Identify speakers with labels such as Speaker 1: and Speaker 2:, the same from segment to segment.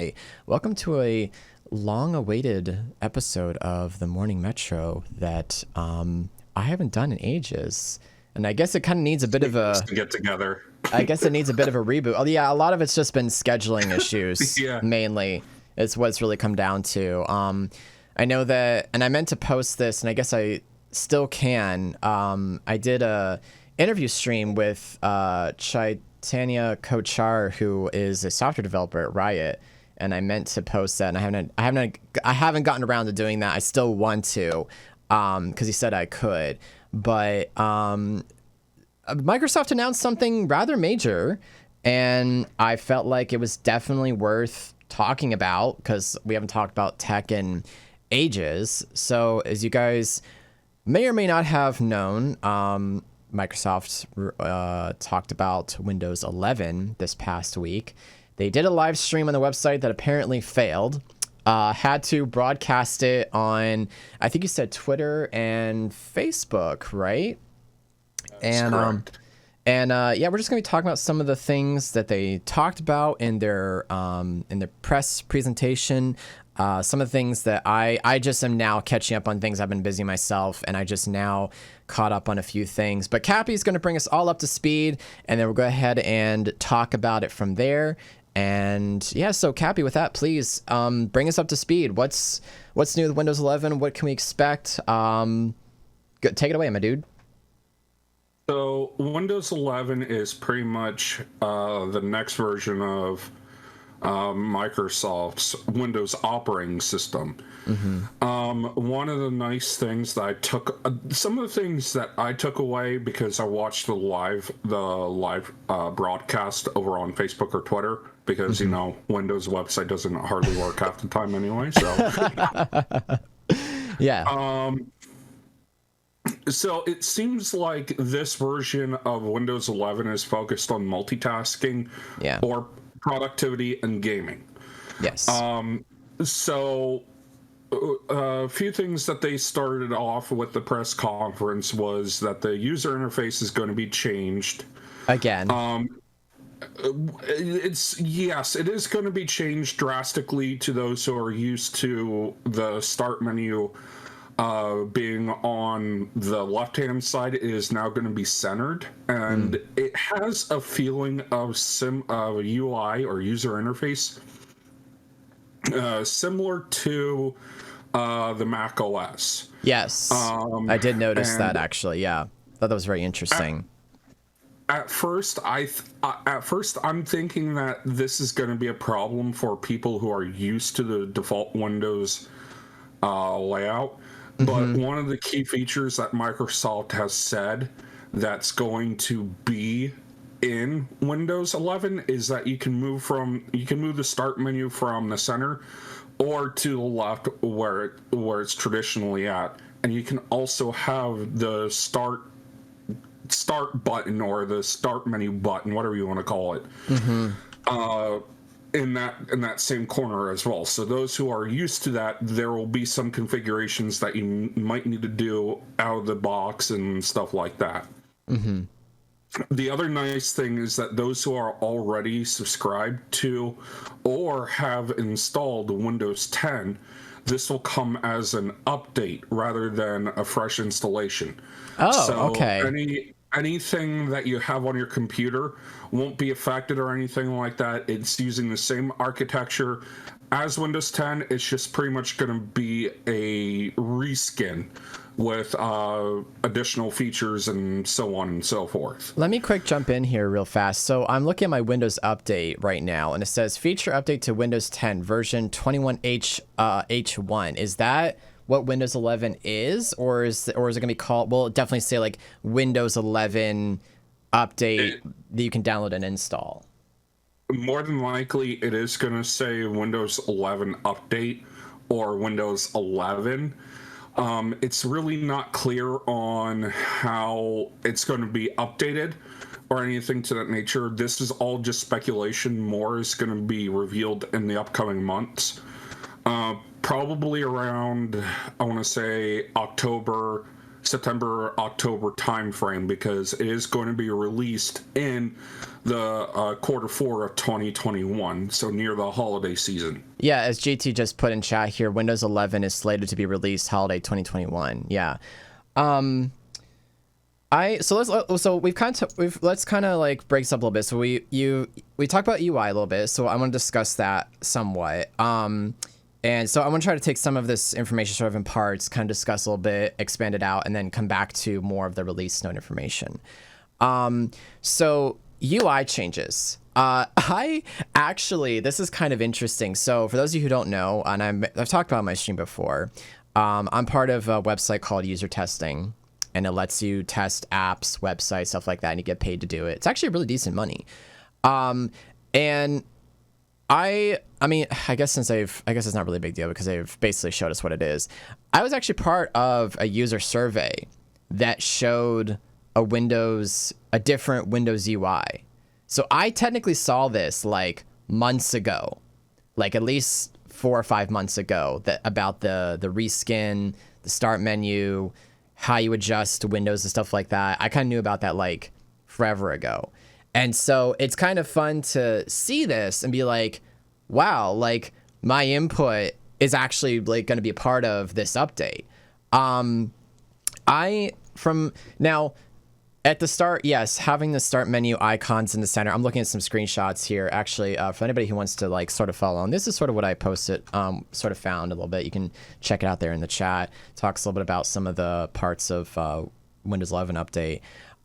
Speaker 1: Hi, welcome to a long-awaited episode of the Morning Metro that I haven't done in ages, and I guess it kind of needs a bit of a.
Speaker 2: To get together.
Speaker 1: I guess it needs a bit of a reboot. Oh yeah, a lot of it's just been scheduling issues
Speaker 2: Yeah.
Speaker 1: mainly. It's what it's really come down to. I know that, and I meant to post this, and I guess I still can. I did a interview stream with Chaitanya Kochar, who is a software developer at Riot, and I meant to post that, and I haven't gotten around to doing that. I still want to, because he said I could, but Microsoft announced something rather major, and I felt like it was definitely worth talking about because we haven't talked about tech in ages. So as you guys may or may not have known, Microsoft talked about Windows 11 this past week. They did a live stream on the website that apparently failed. Had to broadcast it on, I think you said Twitter and Facebook, right?
Speaker 2: Correct.
Speaker 1: Yeah, we're just gonna be talking about some of the things that they talked about in their press presentation. Some of the things that I just am now catching up on things. I've been busy myself, and I just now caught up on a few things. But Cappy's going to bring us all up to speed, and then we'll go ahead and talk about it from there. And yeah, so Cappy, with that, please bring us up to speed. What's new with Windows 11? What can we expect? Take it away, my dude.
Speaker 2: So Windows 11 is pretty much the next version of Microsoft's Windows operating system. One of the nice things that I took, some of the things that I took away because I watched the live broadcast over on Facebook or Twitter, because you know Windows website doesn't hardly work half the time anyway. So
Speaker 1: Yeah.
Speaker 2: So it seems like this version of Windows 11 is focused on multitasking,
Speaker 1: Yeah.
Speaker 2: or productivity and gaming.
Speaker 1: Yes.
Speaker 2: So a few things that they started off with the press conference was that the user interface is going to be changed.
Speaker 1: Again.
Speaker 2: It is going to be changed drastically to those who are used to the start menu being on the left-hand side. It is now going to be centered, and it has a feeling of UI or user interface similar to the Mac OS.
Speaker 1: Yes. I did notice that, actually. Yeah. Thought that was very interesting.
Speaker 2: At first, I'm thinking that this is going to be a problem for people who are used to the default Windows layout. But one of the key features that Microsoft has said that's going to be in Windows 11 is that you can move the start menu from the center or to the left where it's traditionally at, and you can also have the start button or the start menu button, whatever you want to call it, in that same corner as well. So those who are used to that, there will be some configurations that you might need to do out of the box and stuff like that. The other nice thing is that those who are already subscribed to or have installed Windows 10, this will come as an update rather than a fresh installation.
Speaker 1: Oh,
Speaker 2: So
Speaker 1: okay.
Speaker 2: anything that you have on your computer won't be affected or anything like that. It's using the same architecture as Windows 10. It's just pretty much going to be a reskin with additional features and so on and so forth.
Speaker 1: Let me quick jump in here real fast. So I'm looking at my Windows update right now, and it says feature update to Windows 10 version 21H1. Is that what Windows 11 is, or is it going to be called? Well, it definitely say like Windows 11 update that you can download and install.
Speaker 2: More than likely, it is going to say Windows 11 update or Windows 11. It's really not clear on how it's going to be updated or anything to that nature. This is all just speculation. More is going to be revealed in the upcoming months. Probably around, I want to say, October September October timeframe, because it is going to be released in the Q4 of 2021, so near the holiday season.
Speaker 1: Yeah, as JT just put in chat here, Windows 11 is slated to be released holiday 2021. Yeah. Let's kind of like break this up a little bit. So we talked about UI a little bit, so I want to discuss that somewhat. And so I want to try to take some of this information sort of in parts, kind of discuss a little bit, expand it out, and then come back to more of the release note information. So UI changes. This is kind of interesting. So for those of you who don't know, and I've talked about it on my stream before, I'm part of a website called User Testing, and it lets you test apps, websites, stuff like that, and you get paid to do it. It's actually really decent money. And I mean, I guess it's not really a big deal because they've basically showed us what it is. I was actually part of a user survey that showed a different Windows UI. So I technically saw this like months ago, like at least 4 or 5 months ago, about the reskin, the start menu, how you adjust Windows and stuff like that. I kind of knew about that like forever ago. And so it's kind of fun to see this and be like, wow, like my input is actually like going to be a part of this update. At the start, yes, having the start menu icons in the center. I'm looking at some screenshots here. Actually, for anybody who wants to like sort of follow on, this is sort of what I posted, sort of found a little bit. You can check it out there in the chat. Talks a little bit about some of the parts of Windows 11 update.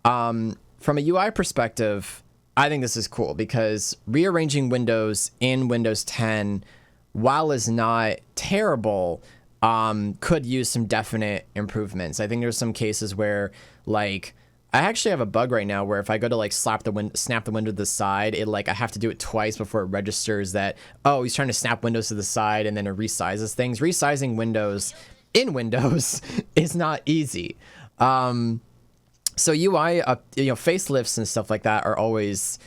Speaker 1: From a UI perspective, I think this is cool because rearranging windows in Windows 10, while is not terrible, could use some definite improvements. I think there's some cases where, like, I actually have a bug right now where if I go to like snap the window to the side, I have to do it twice before it registers that, oh, he's trying to snap windows to the side, and then it resizes things. Resizing windows in Windows is not easy. So UI, facelifts and stuff like that are always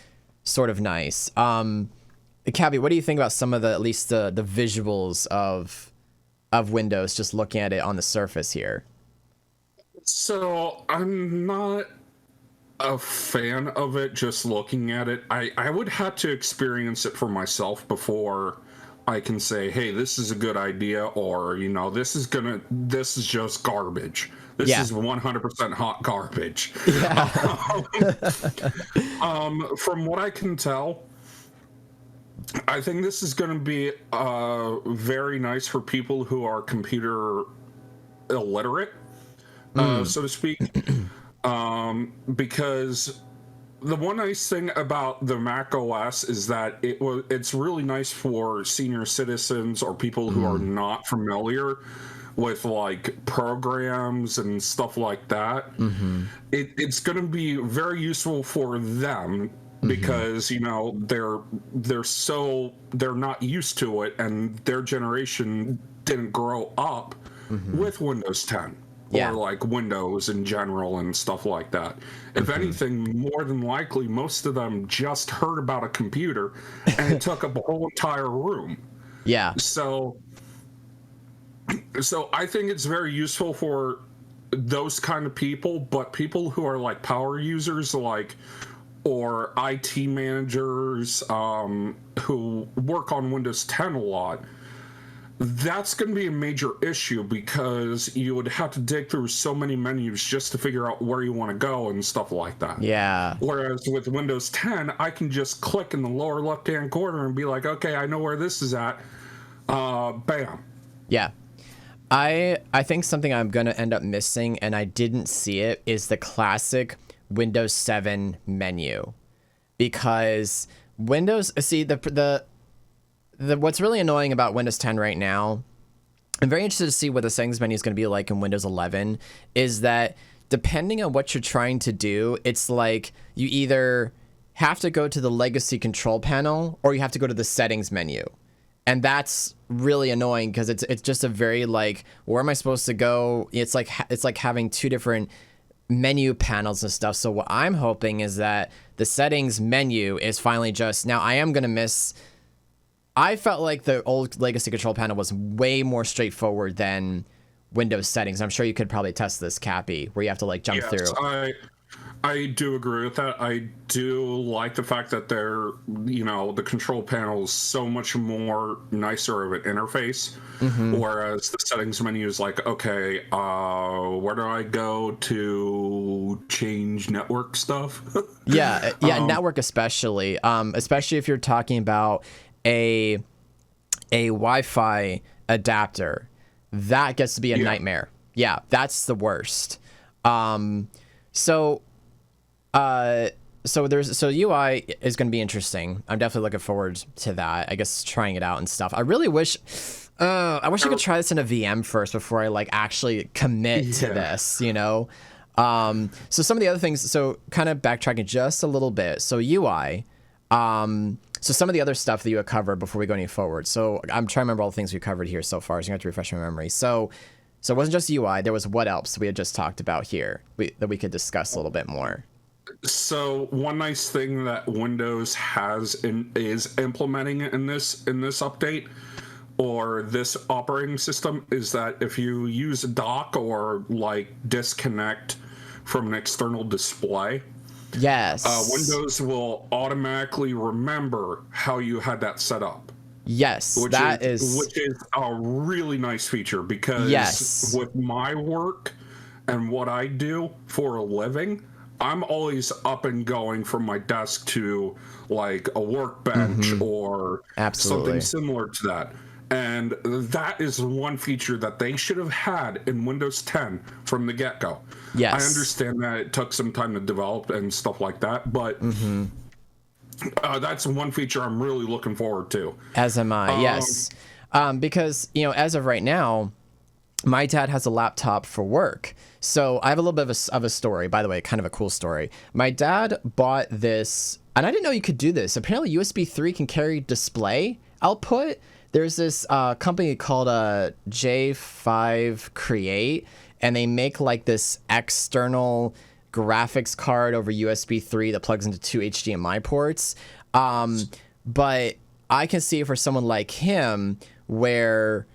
Speaker 1: sort of nice. Cabby, what do you think about some of at least the visuals of Windows, just looking at it on the surface here?
Speaker 2: So I'm not a fan of it just looking at it. I would have to experience it for myself before I can say, hey, this is a good idea, or, this is just garbage. This is 100% hot garbage. Yeah. From what I can tell, I think this is going to be very nice for people who are computer illiterate, so to speak, because the one nice thing about the Mac OS is that it's really nice for senior citizens or people who are not familiar with like programs and stuff like that. It's going to be very useful for them because they're not used to it, and their generation didn't grow up with Windows 10. Or like Windows in general and stuff like that. If anything, more than likely, most of them just heard about a computer and it took up a whole entire room.
Speaker 1: Yeah.
Speaker 2: So I think it's very useful for those kind of people, but people who are like power users, or IT managers who work on Windows 10 a lot, that's going to be a major issue because you would have to dig through so many menus just to figure out where you want to go and stuff like that.
Speaker 1: Yeah.
Speaker 2: Whereas with Windows 10, I can just click in the lower left-hand corner and be like, okay, I know where this is at. Bam.
Speaker 1: Yeah. I think something I'm going to end up missing, and I didn't see it, is the classic Windows 7 menu. Because Windows, see, what's really annoying about Windows 10 right now, I'm very interested to see what the settings menu is going to be like in Windows 11, is that depending on what you're trying to do, it's like you either have to go to the legacy control panel or you have to go to the settings menu. And that's really annoying because it's just a very like, where am I supposed to go? It's like having two different menu panels and stuff. So what I'm hoping is that the settings menu is finally just, now I am going to miss, I felt like the old legacy control panel was way more straightforward than Windows settings. I'm sure you could probably test this, Cappy, where you have to like jump through.
Speaker 2: I do agree with that. I do like the fact that the control panel is so much more nicer of an interface, whereas the settings menu is like, okay, where do I go to change network stuff?
Speaker 1: Yeah, network especially if you're talking about a Wi-Fi adapter, that gets to be a nightmare. Yeah, that's the worst. So UI is going to be interesting. I'm definitely looking forward to that. I guess trying it out and stuff. I really wish I could try this in a VM first before I like actually commit to this, you know? So some of the other things, so kind of backtracking just a little bit. So UI, so some of the other stuff that you had covered before we go any forward. So I'm trying to remember all the things we covered here so far. So you have to refresh my memory. So it wasn't just UI. There was what else we had just talked about here that we could discuss a little bit more.
Speaker 2: So one nice thing that Windows is implementing in this update or this operating system is that if you use a dock or like disconnect from an external display,
Speaker 1: yes,
Speaker 2: Windows will automatically remember how you had that set up.
Speaker 1: Yes,
Speaker 2: which is a really nice feature because with my work and what I do for a living, I'm always up and going from my desk to like a workbench or something similar to that. And that is one feature that they should have had in Windows 10 from the get-go. Yes. I understand that it took some time to develop and stuff like that, but that's one feature I'm really looking forward to.
Speaker 1: As am I, yes. Because, as of right now, my dad has a laptop for work. So I have a little bit of a story, by the way, kind of a cool story. My dad bought this, and I didn't know you could do this. Apparently USB 3 can carry display output. There's this company called J5 Create, and they make like this external graphics card over USB 3 that plugs into 2 HDMI ports. But I can see for someone like him where,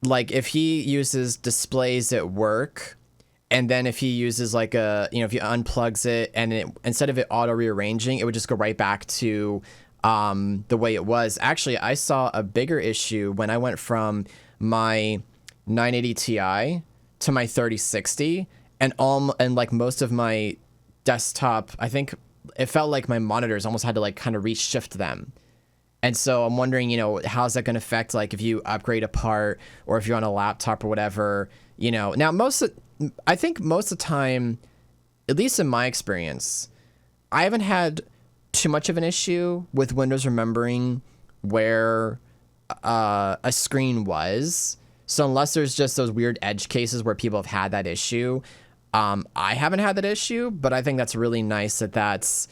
Speaker 1: like, if he uses displays at work, and then if he uses like if he unplugs it and instead of it auto rearranging, it would just go right back to the way it was. Actually, I saw a bigger issue when I went from my 980 Ti to my 3060, and like most of my desktop, I think it felt like my monitors almost had to like kind of reshift them. And so I'm wondering, how's that going to affect, like, if you upgrade a part or if you're on a laptop or whatever, Now, I think most of the time, at least in my experience, I haven't had too much of an issue with Windows remembering where a screen was. So unless there's just those weird edge cases where people have had that issue, I haven't had that issue, but I think that's really nice that that's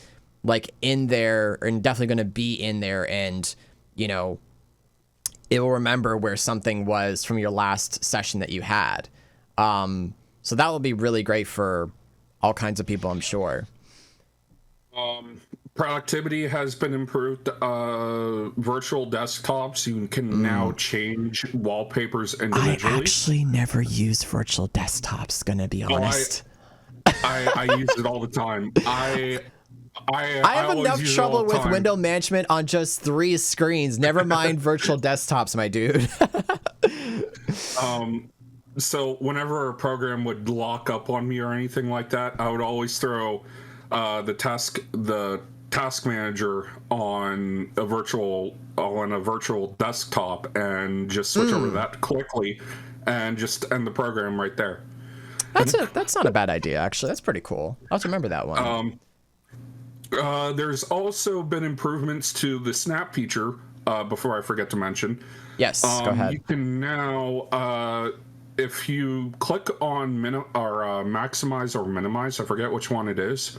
Speaker 1: like in there and definitely going to be in there, and it will remember where something was from your last session that you had. So that will be really great for all kinds of people, I'm sure.
Speaker 2: Productivity has been improved. Virtual desktops, you can now change wallpapers individually.
Speaker 1: I actually never use virtual desktops, gonna be honest.
Speaker 2: I use it all the time. I
Speaker 1: have enough trouble with window management on just 3 screens. Never mind virtual desktops, my dude.
Speaker 2: So whenever a program would lock up on me or anything like that, I would always throw the task manager on a virtual desktop and just switch over to that quickly and just end the program right there.
Speaker 1: That's not a bad idea, actually. That's pretty cool. I'll have to remember that one.
Speaker 2: There's also been improvements to the snap feature, before I forget to mention.
Speaker 1: Yes, go ahead.
Speaker 2: You can now, if you click on maximize or minimize, I forget which one it is,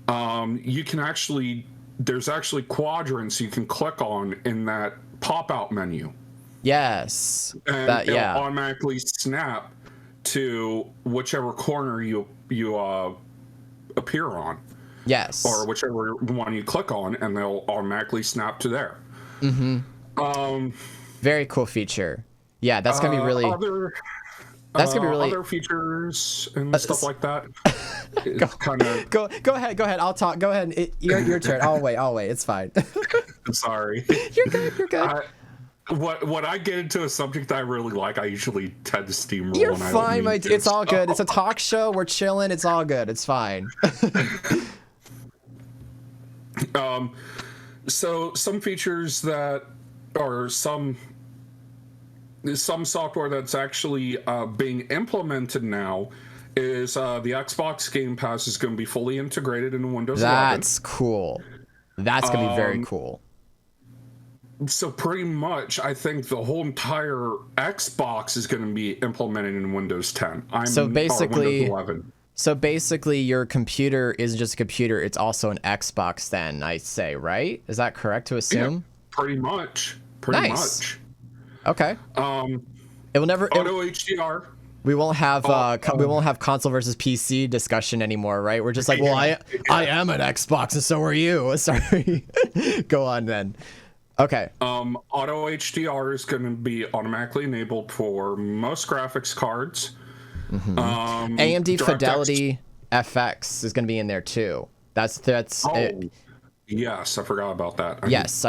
Speaker 2: you can there's actually quadrants you can click on in that pop-out menu.
Speaker 1: Yes.
Speaker 2: And it'll automatically snap to whichever corner you appear on.
Speaker 1: Yes.
Speaker 2: Or whichever one you click on, and they'll automatically snap to there.
Speaker 1: Very cool feature. Yeah, that's gonna be really That's gonna be really
Speaker 2: Other features and stuff like that. It's kind of.
Speaker 1: go ahead. I'll talk. Go ahead. Your turn. I'll wait. It's fine.
Speaker 2: I'm sorry.
Speaker 1: You're good.
Speaker 2: When I get into a subject I really like, I usually tend to steamroll.
Speaker 1: You're
Speaker 2: when
Speaker 1: fine,
Speaker 2: I don't
Speaker 1: it's all good. It's a talk show. We're chilling. It's all good. It's fine.
Speaker 2: So some features that, or some software that's actually being implemented now is the Xbox Game Pass is going to be fully integrated into Windows 11.
Speaker 1: That's cool. That's going to be very cool.
Speaker 2: So pretty much, I think the whole entire Xbox is going to be implemented in Windows 10. Windows 11.
Speaker 1: So basically, your computer isn't just a computer; it's also an Xbox. Then I say, right? Is that correct to assume?
Speaker 2: Yeah, pretty much. Pretty much.
Speaker 1: Okay. It will never
Speaker 2: auto HDR.
Speaker 1: We won't have we won't have console versus PC discussion anymore, right? We're just like, well, I am an Xbox, and so are you. Sorry. Go on then. Okay.
Speaker 2: Auto HDR is going to be automatically enabled for most graphics cards.
Speaker 1: Mm-hmm. AMD Fidelity FX is going to be in there too. That's
Speaker 2: yes, I forgot about that.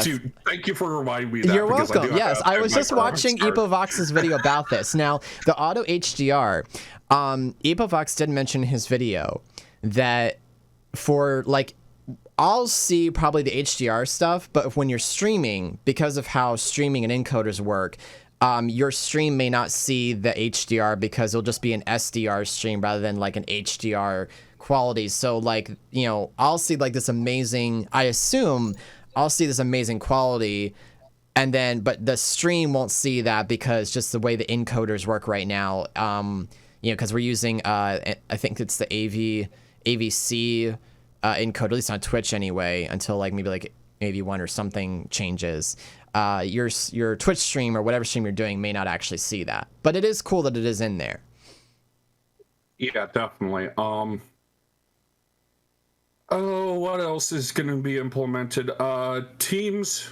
Speaker 2: Dude, thank you for reminding me of that.
Speaker 1: You're welcome. Yes, I was just watching Epovox's video about this. Now, the auto HDR, Epovox did mention in his video that for like, I'll see probably the HDR stuff, but when you're streaming, because of how streaming and encoders work, your stream may not see the HDR because it'll just be an SDR stream rather than like an HDR quality. So like, you know, I'll see like this amazing, I assume I'll see this amazing quality, and then, but the stream won't see that because just the way the encoders work right now, you know, because we're using, I think it's the AVC encoder, at least on Twitch anyway, until like maybe like AV1 or something changes. Your Twitch stream or whatever stream you're doing may not actually see that, but it is cool that it is in there.
Speaker 2: Yeah, definitely. Oh, what else is going to be implemented? Teams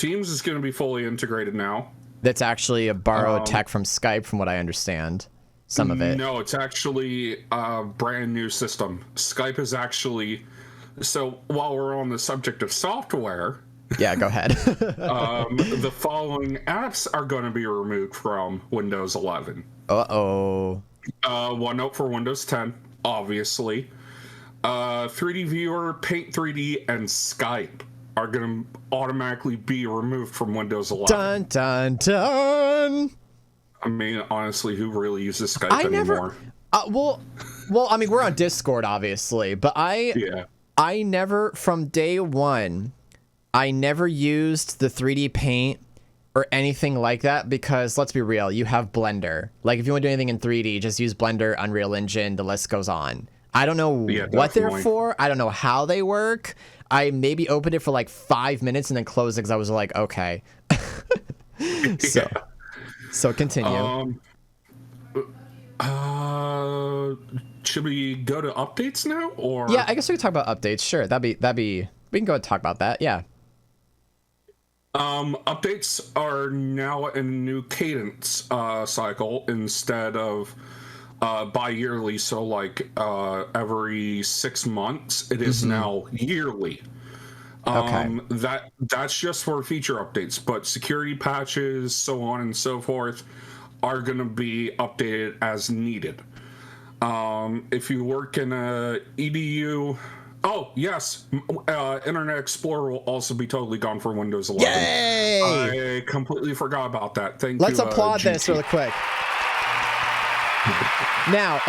Speaker 2: is going to be fully integrated now.
Speaker 1: That's actually a borrowed tech from Skype, from what I understand. Some of it.
Speaker 2: No, it's actually a brand new system. Skype is actually. So while we're on the subject of software.
Speaker 1: Yeah, go ahead.
Speaker 2: The following apps are going to be removed from Windows 11.
Speaker 1: Uh-oh.
Speaker 2: OneNote for Windows 10, obviously. 3D Viewer, Paint 3D, and Skype are going to automatically be removed from Windows 11.
Speaker 1: Dun, dun, dun.
Speaker 2: I mean, honestly, who really uses Skype anymore?
Speaker 1: Well, I mean, we're on Discord, obviously, but I never, from day one, I never used the 3D Paint or anything like that because, let's be real, you have Blender. Like, if you want to do anything in 3D, just use Blender, Unreal Engine, the list goes on. I don't know what they're for. I don't know how they work. I maybe opened it for like 5 minutes and then closed it because I was like, okay. So continue.
Speaker 2: Should we go to updates now, or?
Speaker 1: Yeah, I guess we can talk about updates. Sure, that'd be. We can go and talk about that. Yeah.
Speaker 2: Updates are now in a new cadence cycle instead of bi-yearly. So like every 6 months, it is now yearly.
Speaker 1: Okay.
Speaker 2: That's just for feature updates, but security patches, so on and so forth, are going to be updated as needed. If you work in a EDU, oh yes, Internet Explorer will also be totally gone for Windows 11.
Speaker 1: Yay!
Speaker 2: I completely forgot about that. Thank
Speaker 1: Let's
Speaker 2: you.
Speaker 1: Applaud this really quick. Now,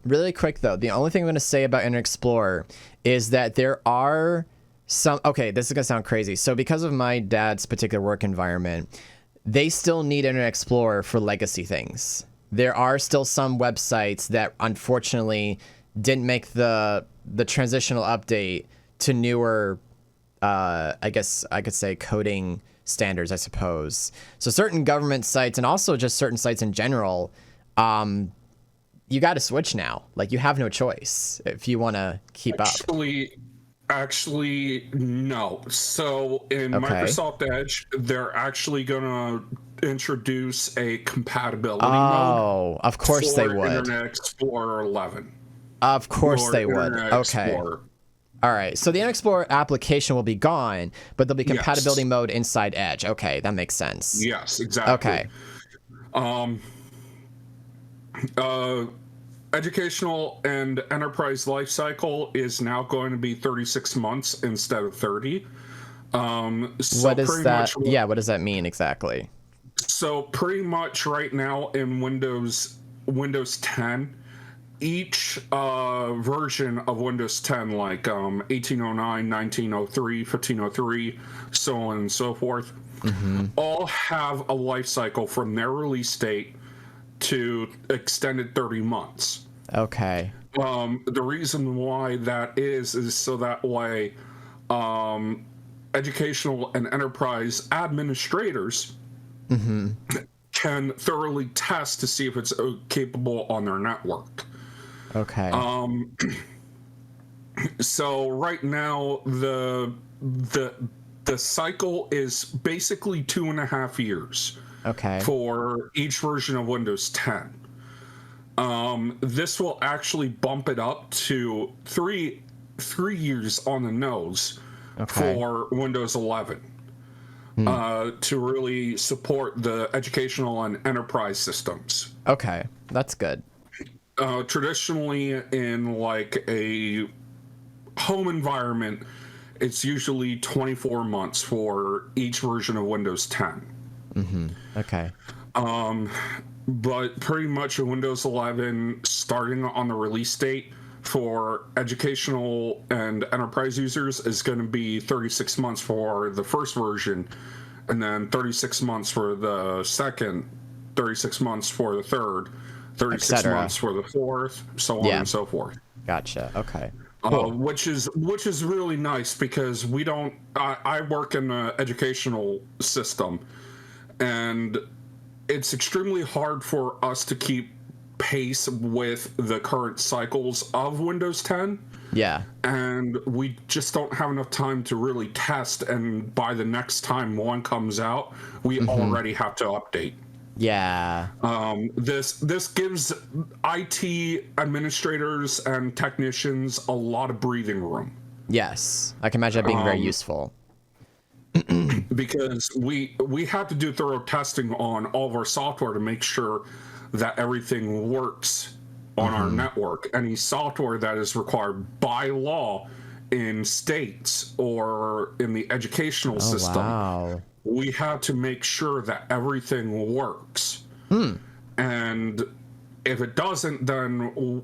Speaker 1: really quick though, the only thing I'm going to say about Internet Explorer is that there are some, okay, this is going to sound crazy. So because of my dad's particular work environment, they still need Internet Explorer for legacy things. There are still some websites that unfortunately didn't make the transitional update to newer, I guess I could say coding standards, I suppose. So certain government sites and also just certain sites in general, you got to switch now. Like, you have no choice if you want to keep up.
Speaker 2: Actually, no. So in Microsoft Edge, they're actually going to introduce a compatibility mode
Speaker 1: Oh, of course they
Speaker 2: for
Speaker 1: would.
Speaker 2: Internet Explorer 11
Speaker 1: Of course
Speaker 2: or
Speaker 1: they would.
Speaker 2: Internet
Speaker 1: Okay.
Speaker 2: Explorer.
Speaker 1: All right. So the Internet Explorer application will be gone, but there'll be compatibility
Speaker 2: Yes.
Speaker 1: mode inside Edge. Okay, that makes sense.
Speaker 2: Yes, exactly.
Speaker 1: Okay.
Speaker 2: Educational and enterprise lifecycle is now going to be 36 months instead of 30. So
Speaker 1: What is
Speaker 2: pretty
Speaker 1: that?
Speaker 2: much,
Speaker 1: Yeah, what does that mean exactly?
Speaker 2: so pretty much right now in Windows 10, each version of Windows 10, like 1809, 1903, 1503, so on and so forth, all have a life cycle from their release date to extended 30 months.
Speaker 1: Okay.
Speaker 2: The reason why that is so that way educational and enterprise administrators can thoroughly test to see if it's capable on their network.
Speaker 1: Okay.
Speaker 2: So right now the cycle is basically 2.5 years
Speaker 1: Okay.
Speaker 2: for each version of Windows 10. This will actually bump it up to three years on the nose for Windows 11 to really support the educational and enterprise systems.
Speaker 1: Okay. That's good.
Speaker 2: Traditionally, in like a home environment, it's usually 24 months for each version of Windows 10.
Speaker 1: Okay.
Speaker 2: But pretty much in Windows 11, starting on the release date for educational and enterprise users is going to be 36 months for the first version, and then 36 months for the second, 36 months for the third, 36 months for the fourth, so on and so forth.
Speaker 1: Gotcha. Okay. Cool.
Speaker 2: Which is really nice because we don't. I work in the educational system, and it's extremely hard for us to keep pace with the current cycles of Windows 10.
Speaker 1: Yeah.
Speaker 2: And we just don't have enough time to really test. And by the next time one comes out, we already have to update.
Speaker 1: Yeah.
Speaker 2: This gives IT administrators and technicians a lot of breathing room.
Speaker 1: Yes. I can imagine that being very useful.
Speaker 2: Because we have to do thorough testing on all of our software to make sure that everything works on our network. Any software that is required by law in states or in the educational system, we have to make sure that everything works. And if it doesn't, then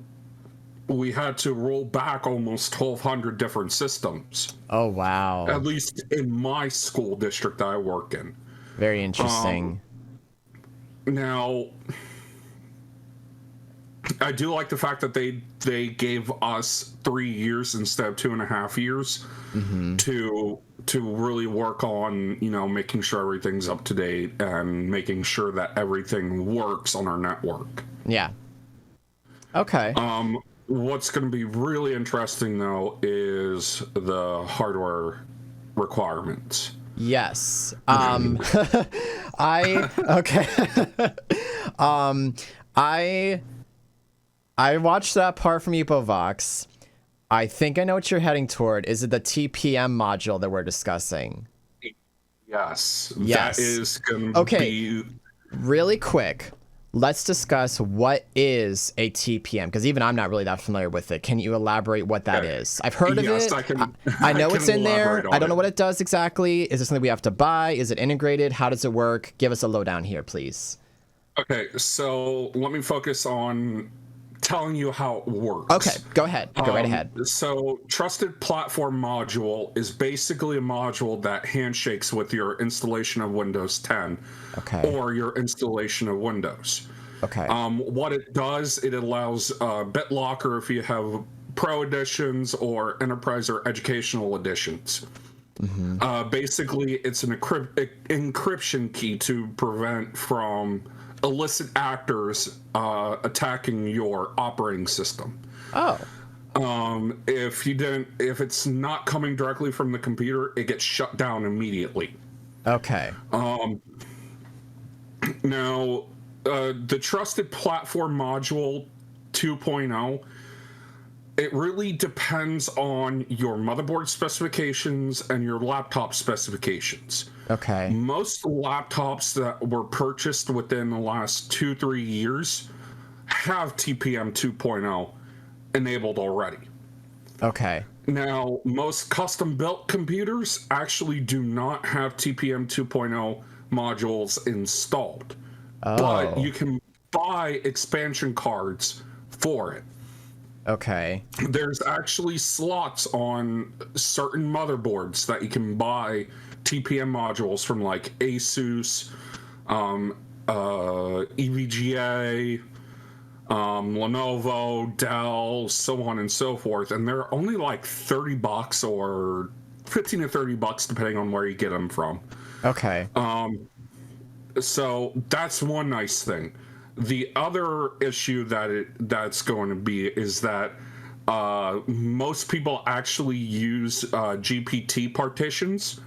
Speaker 2: we had to roll back almost 1,200 different systems.
Speaker 1: Oh, wow.
Speaker 2: At least in my school district I work in.
Speaker 1: Very interesting.
Speaker 2: Now, I do like the fact that they gave us 3 years instead of 2.5 years to really work on, making sure everything's up to date and making sure that everything works on our network.
Speaker 1: Yeah. Okay.
Speaker 2: What's going to be really interesting, though, is the hardware requirements.
Speaker 1: Yes. I watched that part from EpoVox. I think I know what you're heading toward. Is it the TPM module that we're discussing?
Speaker 2: Yes.
Speaker 1: Yes.
Speaker 2: That is going to be...
Speaker 1: Really quick. Let's discuss what is a TPM, because even I'm not really that familiar with it. Can you elaborate what that is? I've heard of it. I know it's in there. I don't know what it does exactly. Is it something we have to buy? Is it integrated? How does it work? Give us a lowdown here, please.
Speaker 2: Okay, so let me focus on telling you how it works.
Speaker 1: Okay, go ahead. Go right ahead.
Speaker 2: So, Trusted Platform Module is basically a module that handshakes with your installation of Windows 10 or your installation of Windows.
Speaker 1: Okay.
Speaker 2: What it does, it allows BitLocker if you have Pro editions or Enterprise or Educational editions. Basically, it's an encryption key to prevent from illicit actors attacking your operating system. If it's not coming directly from the computer, it gets shut down immediately.
Speaker 1: Okay.
Speaker 2: Now, the Trusted Platform Module 2.0, it really depends on your motherboard specifications and your laptop specifications.
Speaker 1: Okay.
Speaker 2: Most laptops that were purchased within the last 2-3 years have TPM 2.0 enabled already.
Speaker 1: Okay.
Speaker 2: Now, most custom built computers actually do not have TPM 2.0 modules installed, but
Speaker 1: Oh.
Speaker 2: you can buy expansion cards for it.
Speaker 1: Okay.
Speaker 2: There's actually slots on certain motherboards that you can buy TPM modules from, like Asus, EVGA, Lenovo, Dell, so on and so forth, and they're only like $30 or $15 to $30 depending on where you get them from.
Speaker 1: Okay.
Speaker 2: So that's one nice thing. The other issue that's going to be is that most people actually use GPT partitions,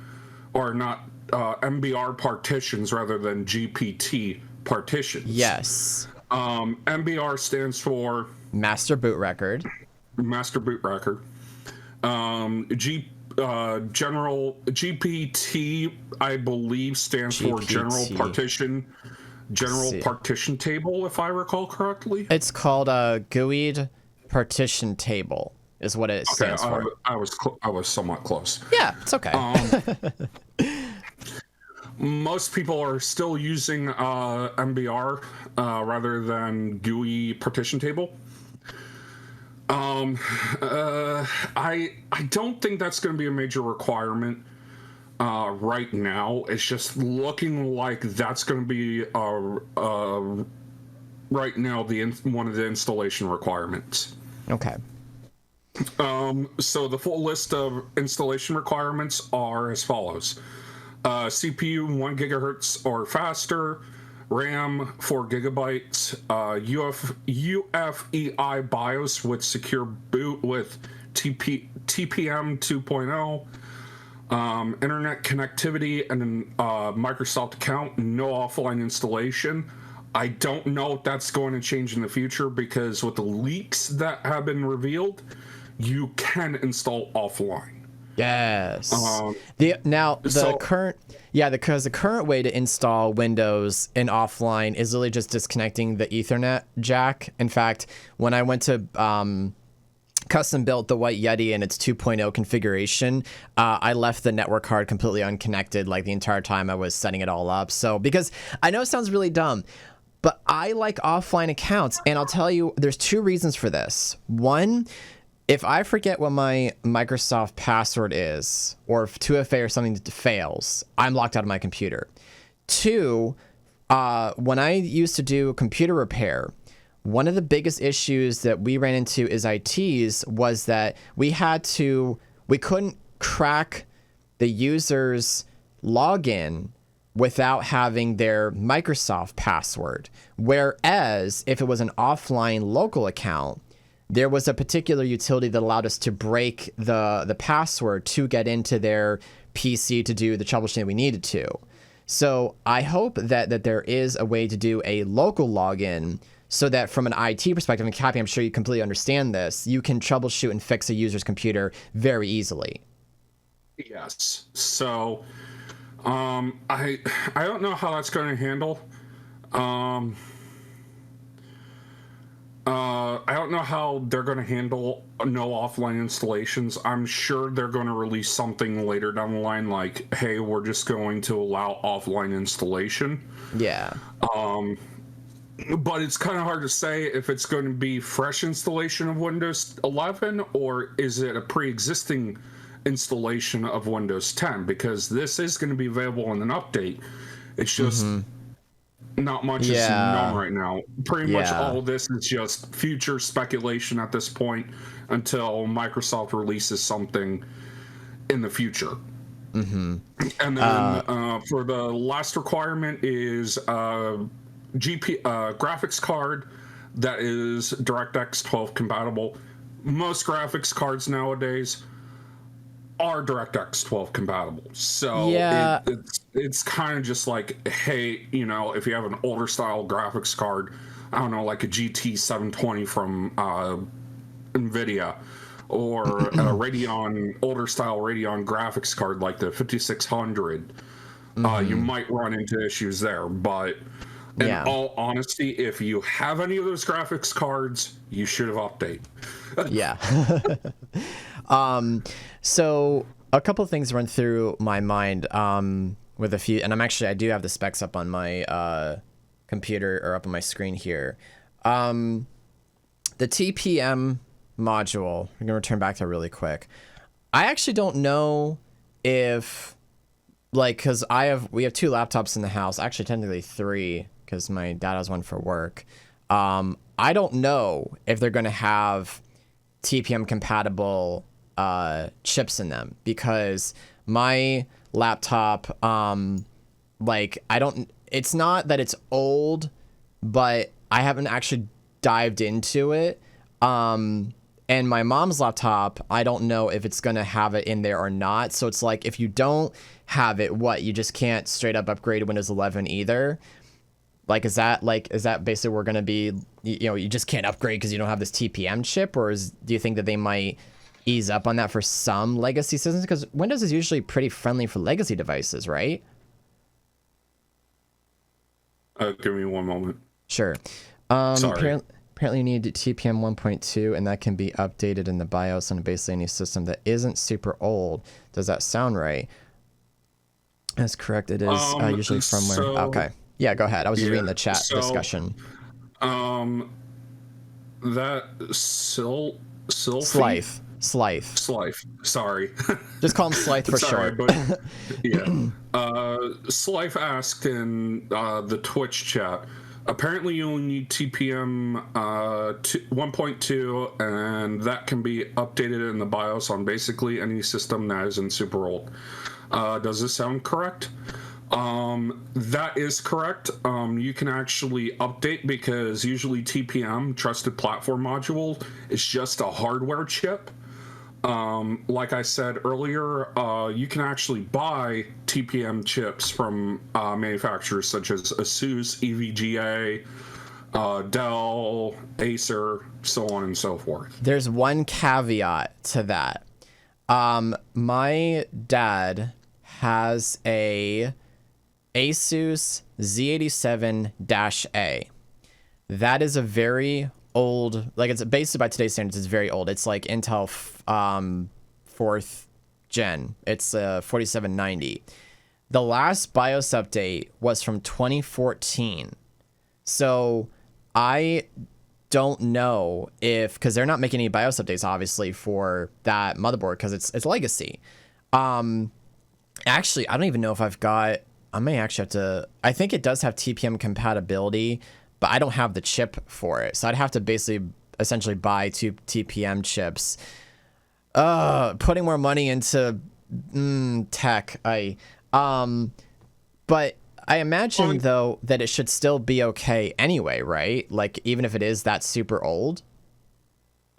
Speaker 2: or not MBR partitions, rather than GPT partitions.
Speaker 1: Yes.
Speaker 2: MBR stands for
Speaker 1: Master boot record.
Speaker 2: Master Boot Record. General GPT, I believe, stands for General
Speaker 1: See.
Speaker 2: Partition Table, if I recall correctly.
Speaker 1: It's called a GUID partition table, is what it
Speaker 2: Okay,
Speaker 1: stands for.
Speaker 2: I was somewhat close.
Speaker 1: Yeah, it's okay.
Speaker 2: Most people are still using MBR rather than GUI partition table. I don't think that's going to be a major requirement right now. It's just looking like that's going to be right now one of the installation requirements.
Speaker 1: Okay.
Speaker 2: So the full list of installation requirements are as follows: CPU 1 gigahertz or faster, RAM 4 gigabytes, UFEI BIOS with secure boot with TPM 2.0, internet connectivity, and a Microsoft account. No offline installation. I don't know if that's going to change in the future, because with the leaks that have been revealed, you can install offline.
Speaker 1: Yes. Because the current way to install Windows in offline is really just disconnecting the Ethernet jack. In fact, when I went to custom built the White Yeti in its 2.0 configuration, I left the network card completely unconnected like the entire time I was setting it all up. So, because I know it sounds really dumb, but I like offline accounts, and I'll tell you, there's two reasons for this. One, if I forget what my Microsoft password is, or if 2FA or something fails, I'm locked out of my computer. Two, when I used to do computer repair, one of the biggest issues that we ran into as ITs was that we couldn't crack the user's login without having their Microsoft password. Whereas if it was an offline local account, there was a particular utility that allowed us to break the password to get into their PC to do the troubleshooting we needed to. So I hope that there is a way to do a local login so that from an IT perspective, and Cappy, I'm sure you completely understand this, you can troubleshoot and fix a user's computer very easily.
Speaker 2: Yes. So I don't know how that's going to handle. I don't know how they're going to handle no offline installations. I'm sure they're going to release something later down the line like, hey, we're just going to allow offline installation.
Speaker 1: Yeah.
Speaker 2: But it's kind of hard to say if it's going to be fresh installation of Windows 11 or is it a pre-existing installation of Windows 10, because this is going to be available in an update. It's just not much is known right now. Pretty much all of this is just future speculation at this point until Microsoft releases something in the future. And then for the last requirement is graphics card that is DirectX 12 compatible. Most graphics cards nowadays are DirectX 12 compatible. So
Speaker 1: Yeah.
Speaker 2: it's kind of just like, hey, you know, if you have an older style graphics card, I don't know, like a GT 720 from NVIDIA, or a Radeon, older style Radeon graphics card like the 5600, you
Speaker 1: Mm-hmm.
Speaker 2: might run into issues there. But in
Speaker 1: Yeah.
Speaker 2: all honesty, if you have any of those graphics cards, you should have updated.
Speaker 1: Yeah. So a couple of things run through my mind with a few, and I do have the specs up on my computer or up on my screen here. The TPM module, I'm going to return back to really quick. I actually don't know if, like, because we have two laptops in the house, actually technically three, because my dad has one for work. I don't know if they're going to have TPM compatible chips in them, because my laptop, like, it's not that it's old, but I haven't actually dived into it. And my mom's laptop, I don't know if it's going to have it in there or not. So it's like, if you don't have it, you just can't straight up upgrade to Windows 11 either? Is that basically we're going to be, you just can't upgrade because you don't have this TPM chip? Or do you think that they might ease up on that for some legacy systems? Because Windows is usually pretty friendly for legacy devices, right?
Speaker 2: Give me one moment.
Speaker 1: Sure.
Speaker 2: Sorry.
Speaker 1: Apparently you need TPM 1.2, and that can be updated in the BIOS on basically any system that isn't super old. Does that sound right? That's correct. It is usually firmware. Okay. Yeah, go ahead. I was just reading the chat discussion.
Speaker 2: That
Speaker 1: Slythe.
Speaker 2: Sorry.
Speaker 1: Just call him Slythe for
Speaker 2: Sorry,
Speaker 1: short.
Speaker 2: but yeah. Slythe asked in the Twitch chat. Apparently, you only need TPM 1.2, and that can be updated in the BIOS on basically any system that isn't super old. Does this sound correct? That is correct. You can actually update, because usually TPM, Trusted Platform Module, is just a hardware chip. Like I said earlier, you can actually buy TPM chips from manufacturers such as ASUS, EVGA, Dell, Acer, so on and so forth.
Speaker 1: There's one caveat to that. My dad has a Asus Z87-A. That is a very old, like, it's basically by today's standards, it's very old. It's like Intel 4th gen. It's 4790. The last BIOS update was from 2014. So I don't know because they're not making any BIOS updates, obviously, for that motherboard, because it's legacy. Actually, I don't even know if I may actually have to, I think it does have TPM compatibility, but I don't have the chip for it. So I'd have to basically essentially buy two TPM chips. Putting more money into tech. But I imagine though that it should still be okay anyway, right? Like, even if it is that super old.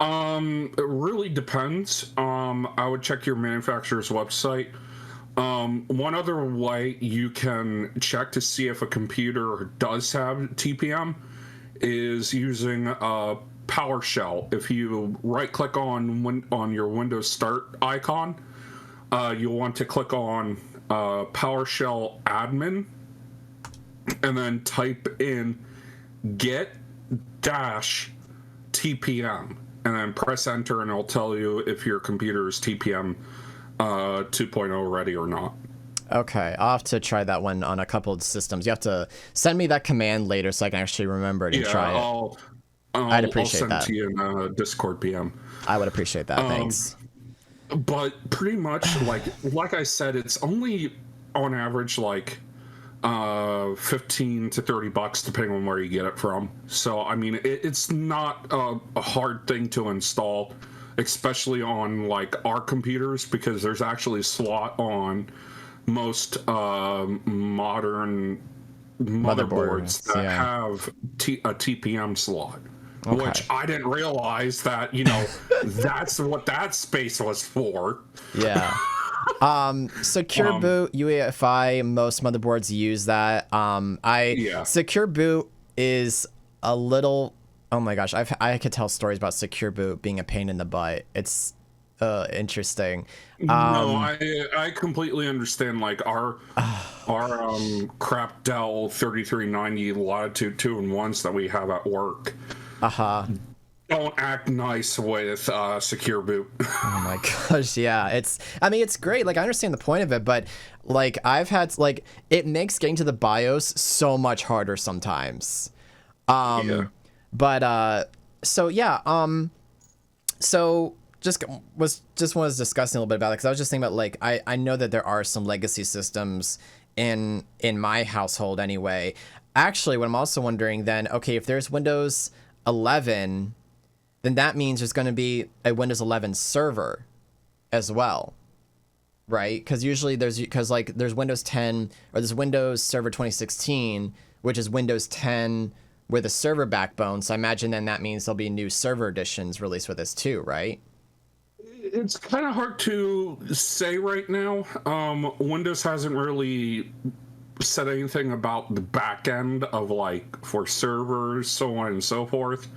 Speaker 2: It really depends. I would check your manufacturer's website. One other way you can check to see if a computer does have TPM is using PowerShell. If you right-click on your Windows Start icon, you'll want to click on PowerShell admin, and then type in get dash TPM, and then press enter, and it'll tell you if your computer is TPM 2.0 ready or not.
Speaker 1: Okay, I'll have to try that one on a couple of systems. You have to send me that command later so I can actually remember it and try it. I'd appreciate
Speaker 2: I'll send
Speaker 1: that.
Speaker 2: to you in Discord PM.
Speaker 1: I would appreciate that. Thanks.
Speaker 2: But pretty much, like I said, it's only on average like 15 to $30, depending on where you get it from. So I mean, it's not a hard thing to install, especially on like our computers, because there's actually a slot on most modern motherboards that have a TPM slot.
Speaker 1: Okay.
Speaker 2: Which I didn't realize that, that's what that space was for.
Speaker 1: Yeah. Secure boot, UEFI, most motherboards use that.
Speaker 2: Yeah.
Speaker 1: Secure boot is a little, oh my gosh, I could tell stories about secure boot being a pain in the butt. It's interesting.
Speaker 2: No, I completely understand. Like our crap Dell 3390 Latitude 2-in-1s that we have at work don't act nice with secure boot.
Speaker 1: Oh my gosh, yeah. I mean, it's great. Like, I understand the point of it, but like, I've had, like, it makes getting to the BIOS so much harder sometimes.
Speaker 2: Yeah.
Speaker 1: But, so yeah, so just was discussing a little bit about it because I was just thinking about, like, I know that there are some legacy systems in my household anyway. Actually, what I'm also wondering then, okay, if there's Windows 11, then that means there's going to be a Windows 11 server as well, right? Because usually there's Windows 10 or there's Windows Server 2016, which is Windows 10 with a server backbone. So I imagine then that means there'll be new server editions released with this too, right?
Speaker 2: It's kind of hard to say right now. Windows hasn't really said anything about the back end of, like, for servers, so on and so forth.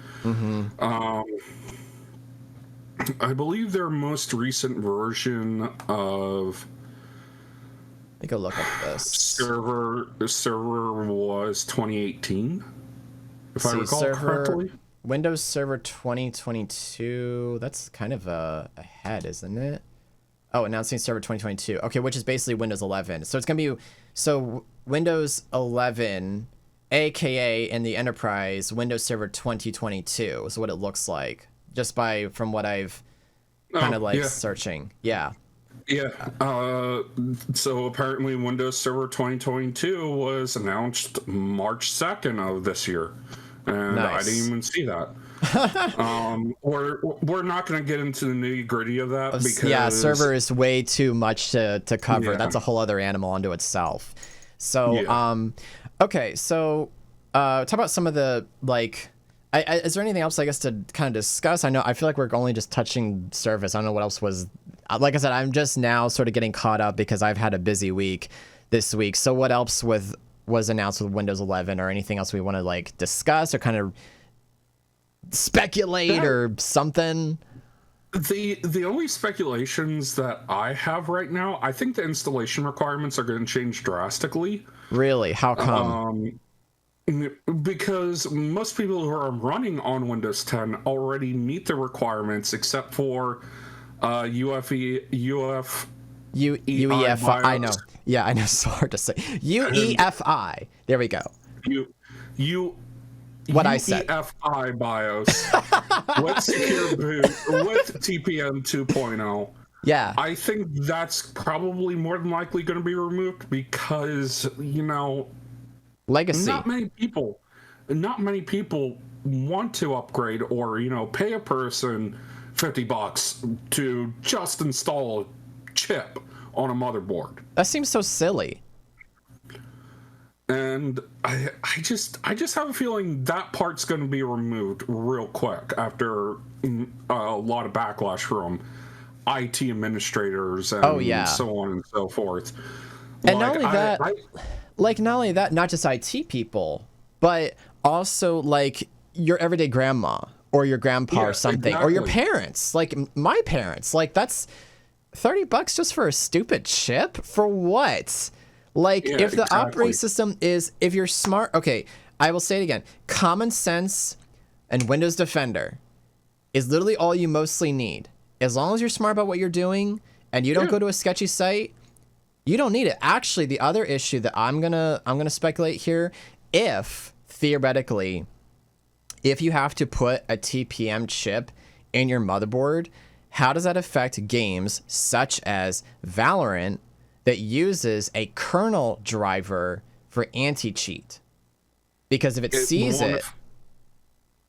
Speaker 2: I believe their most recent version of
Speaker 1: Let me go look at this.
Speaker 2: server was 2018, if I recall correctly.
Speaker 1: Windows Server 2022. That's kind of ahead, isn't it? Oh, announcing Server 2022. Okay, which is basically Windows 11. So it's gonna be Windows 11, aka in the enterprise, Windows Server 2022 is what it looks like, just from what I've kind of searching. Yeah.
Speaker 2: Yeah. So apparently Windows Server 2022 was announced March 2nd of this year. And
Speaker 1: Nice.
Speaker 2: I didn't even see that. We're not going to get into the nitty gritty of that because
Speaker 1: server is way too much to cover.
Speaker 2: Yeah.
Speaker 1: That's a whole other animal unto itself. So okay, so talk about some of the, like, is there anything else I guess to kind of discuss? I feel like we're only just touching surface. I don't know what else was, like I said, I'm just now sort of getting caught up because I've had a busy week this week. So what else was announced with Windows 11, or anything else we want to, like, discuss or kind of speculate or something?
Speaker 2: The only speculations that I have right now, I think the installation requirements are going to change drastically.
Speaker 1: Really? How come?
Speaker 2: Because most people who are running on Windows 10 already meet the requirements, except for UEFI.
Speaker 1: I know. Yeah, I know. It's so hard to say. UEFI. There we go. What I said.
Speaker 2: UEFI BIOS with secure boot with TPM 2.0.
Speaker 1: Yeah.
Speaker 2: I think that's probably more than likely going to be removed because,
Speaker 1: Legacy.
Speaker 2: not many people want to upgrade or, pay a person $50 to just install a chip on a motherboard.
Speaker 1: That seems so silly.
Speaker 2: And I just have a feeling that part's going to be removed real quick after a lot of backlash from IT administrators and so on and so forth.
Speaker 1: And not only that, not just IT people, but also, like, your everyday grandma or your grandpa or something, or your parents, like my parents. Like, that's $30 just for a stupid chip? For what? Like, if the operating system is, if you're smart, okay, I will say it again. Common sense and Windows Defender is literally all you mostly need. As long as you're smart about what you're doing and you don't go to a sketchy site, you don't need it. Actually, the other issue that I'm gonna speculate here, if theoretically, if you have to put a TPM chip in your motherboard, how does that affect games such as Valorant that uses a kernel driver for anti-cheat? Because if it sees it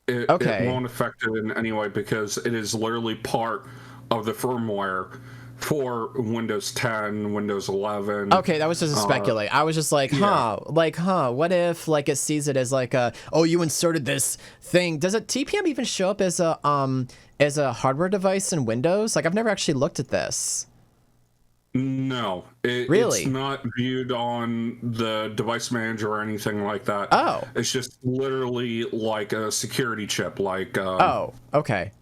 Speaker 2: won't affect it in any way because it is literally part of the firmware for Windows 10, Windows 11.
Speaker 1: Okay, that was just a speculate. I was just like, what if, like, it sees it as like you inserted this thing. Does a TPM even show up as a hardware device in Windows? Like, I've never actually looked at this.
Speaker 2: No, it's
Speaker 1: Really?
Speaker 2: not viewed on the device manager or anything like that.
Speaker 1: Oh.
Speaker 2: It's just literally like a security chip, like
Speaker 1: Oh, okay.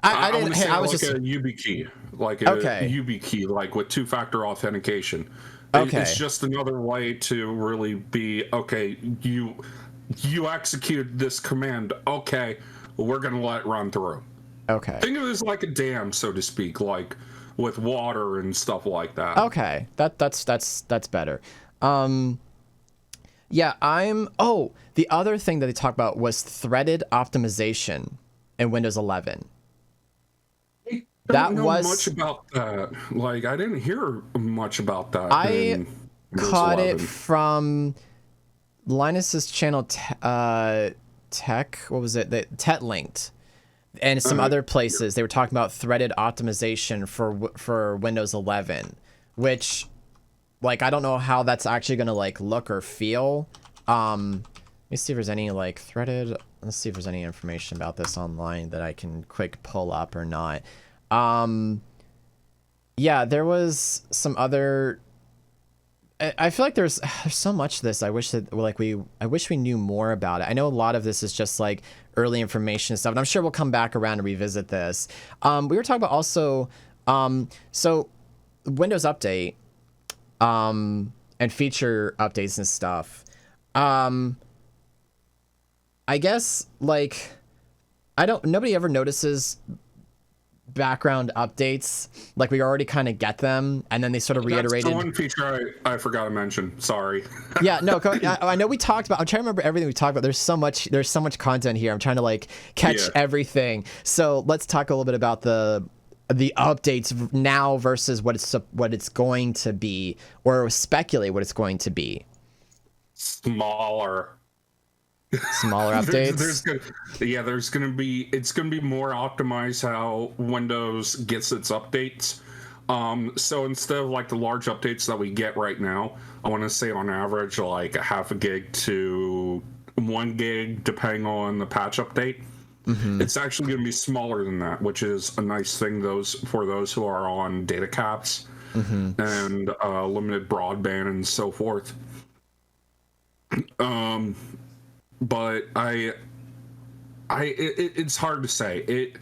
Speaker 1: I
Speaker 2: I want
Speaker 1: didn't.
Speaker 2: to
Speaker 1: Hey,
Speaker 2: say
Speaker 1: I was
Speaker 2: like
Speaker 1: just
Speaker 2: a YubiKey, like a
Speaker 1: okay.
Speaker 2: YubiKey, like with two-factor authentication. It's
Speaker 1: Okay.
Speaker 2: just another way to really be okay. You executed this command. Okay, we're gonna let it run through.
Speaker 1: Okay.
Speaker 2: Think of it as like a dam, so to speak, like with water and stuff like that.
Speaker 1: Okay. That's better. Um, yeah, oh, the other thing that they talked about was threaded optimization in Windows 11.
Speaker 2: I don't
Speaker 1: That
Speaker 2: know much
Speaker 1: was
Speaker 2: about that. Like, I didn't hear much about that
Speaker 1: I
Speaker 2: in Windows
Speaker 1: caught it
Speaker 2: 11.
Speaker 1: from Linus's channel Tech, what was it? The Tet Linked. And some
Speaker 2: Uh,
Speaker 1: other places they were talking about threaded optimization for Windows 11, which like I don't know how that's actually going to like look or feel. Let me see if there's any like threaded. Let's see if there's any information about this online that I can quick pull up or not. Um, yeah, there was some other. I feel like there's so much to this. I wish that like I wish we knew more about it. I know a lot of this is just like early information and stuff, and I'm sure we'll come back around and revisit this. We were talking about also so Windows Update and feature updates and stuff. I guess like nobody ever notices background updates. Like we already kind of get them, and then they sort of
Speaker 2: that's the
Speaker 1: reiterated.
Speaker 2: one feature I forgot to mention. Sorry.
Speaker 1: Yeah, no, I know we talked about. I'm trying to remember everything we talked about. There's so much. There's so much content here. I'm trying to like catch
Speaker 2: Yeah.
Speaker 1: everything. So let's talk a little bit about the updates now versus what it's going to be, or speculate what it's going to be.
Speaker 2: Smaller.
Speaker 1: Smaller updates.
Speaker 2: There's gonna be it's gonna be more optimized how Windows gets its updates. So instead of like the large updates that we get right now, I want to say on average like a half a gig to 1 gig, depending on the patch update.
Speaker 1: Mm-hmm.
Speaker 2: It's actually going to be smaller than that, which is a nice thing for those who are on data caps
Speaker 1: Mm-hmm.
Speaker 2: and limited broadband and so forth. But it's hard to say.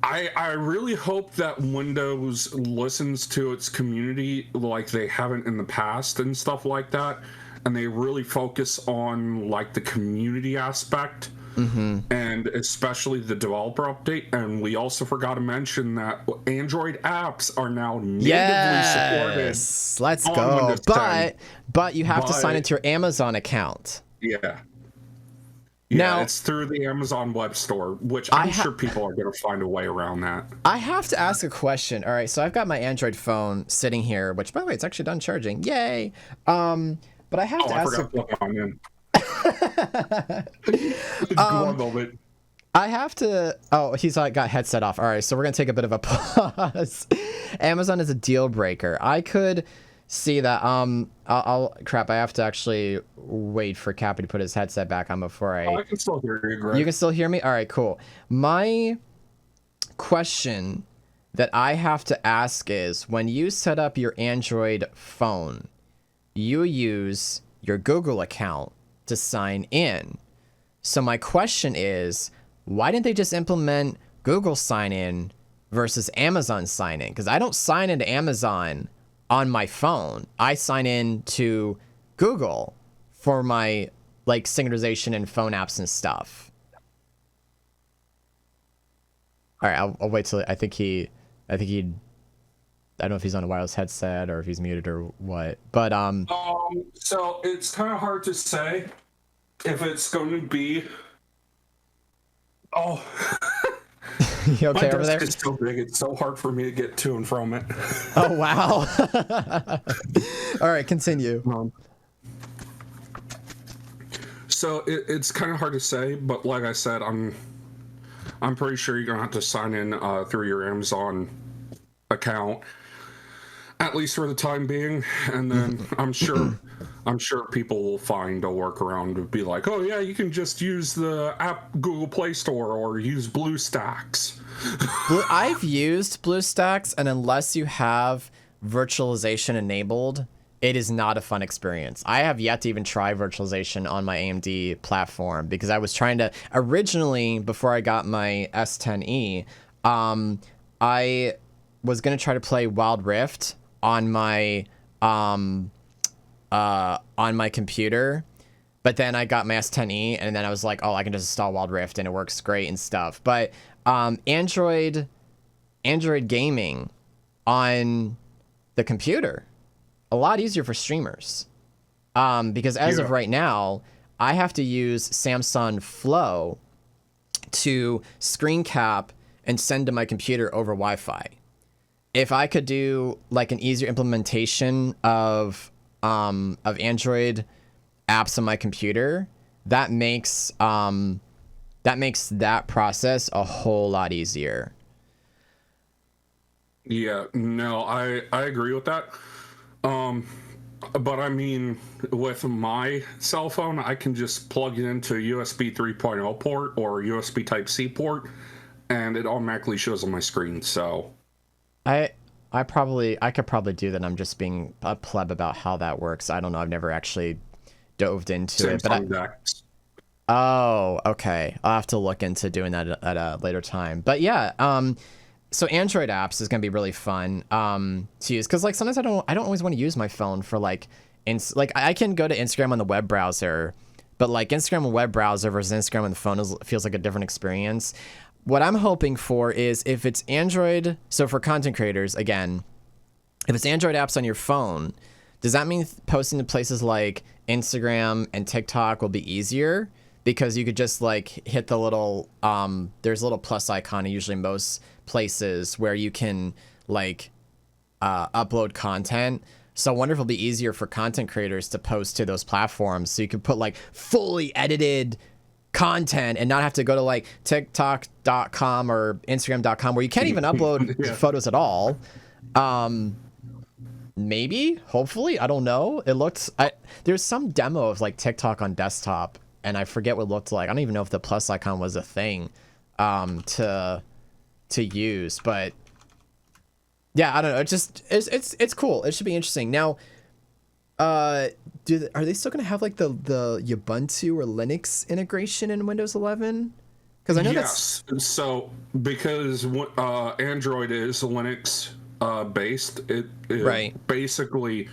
Speaker 2: I really hope that Windows listens to its community like they haven't in the past and stuff like that, and they really focus on like the community aspect.
Speaker 1: Mm-hmm.
Speaker 2: And especially the developer update. And we also forgot to mention that Android apps are now natively supported
Speaker 1: Yes, let's
Speaker 2: on
Speaker 1: go.
Speaker 2: Windows 10.
Speaker 1: But you have to sign
Speaker 2: But
Speaker 1: into your Amazon account.
Speaker 2: yeah,
Speaker 1: Now,
Speaker 2: it's through the Amazon Web Store, which
Speaker 1: I
Speaker 2: I'm sure people are going to find a way around that.
Speaker 1: I have to ask a question. All right, so I've got my Android phone sitting here, which by the way, it's actually done charging. Yay! But I have to
Speaker 2: I
Speaker 1: ask.
Speaker 2: forgot to plug mine in. One moment.
Speaker 1: I have to. Oh, he's like got headset off. All right, so we're gonna take a bit of a pause. Amazon is a deal breaker. I could see that. I'll crap. I have to actually wait for Cappy to put his headset back on before
Speaker 2: I can still hear you, Greg.
Speaker 1: You can still hear me. All right, cool. My question that I have to ask is: when you set up your Android phone, you use your Google account to sign in. So my question is, why didn't they just implement Google sign in versus Amazon sign in? Because I don't sign into Amazon on my phone. I sign in to Google for my like synchronization and phone apps and stuff. All right, I'll wait till I don't know if he's on a wireless headset or if he's muted or what. But
Speaker 2: So it's kind of hard to say if it's going to be. Oh,
Speaker 1: you okay
Speaker 2: my
Speaker 1: over there?
Speaker 2: desk is so big; it's so hard for me to get to and from it.
Speaker 1: Oh wow! All right, continue.
Speaker 2: So it's kind of hard to say, but like I said, I'm pretty sure you're gonna have to sign in through your Amazon account, at least for the time being, and then I'm sure people will find a workaround to be like, oh yeah, you can just use the app Google Play Store or use BlueStacks.
Speaker 1: I've used BlueStacks, and unless you have virtualization enabled, it is not a fun experience. I have yet to even try virtualization on my AMD platform because I was trying to originally, before I got my S10e, I was gonna try to play Wild Rift on my computer, but then I got my S10e, and then I was like, oh, I can just install Wild Rift and it works great and stuff. But Android gaming on the computer, a lot easier for streamers. Because as of right now, I have to use Samsung Flow to screen cap and send to my computer over Wi-Fi. If I could do like an easier implementation of Android apps on my computer, that makes that process a whole lot easier.
Speaker 2: Yeah, no, I agree with that. But I mean, with my cell phone, I can just plug it into a USB 3.0 port or USB Type-C port, and it automatically shows on my screen. So
Speaker 1: I could probably do that. I'm just being a pleb about how that works. I don't know. I've never actually dove into it, but oh, okay. I'll have to look into doing that at a later time. But yeah, so Android apps is gonna be really fun to use because like sometimes I don't always want to use my phone for like I can go to Instagram on the web browser, but like Instagram on web browser versus Instagram on the phone feels like a different experience. What I'm hoping for is if it's Android, so for content creators, again, if it's Android apps on your phone, does that mean posting to places like Instagram and TikTok will be easier? Because you could just like hit the little, there's a little plus icon usually most places where you can like upload content. So I wonder if it'll be easier for content creators to post to those platforms. So you could put like fully edited content and not have to go to like TikTok.com or Instagram.com where you can't even upload photos at all. Maybe, hopefully, I don't know. It looks, there's some demo of like TikTok on desktop and I forget what it looked like. I don't even know if the plus icon was a thing to use, but yeah, I don't know. It's cool. It should be interesting. Now, are they still gonna have like the Ubuntu or Linux integration in Windows 11? Because I know
Speaker 2: yes. So because Android is Linux based, it
Speaker 1: right.
Speaker 2: Basically,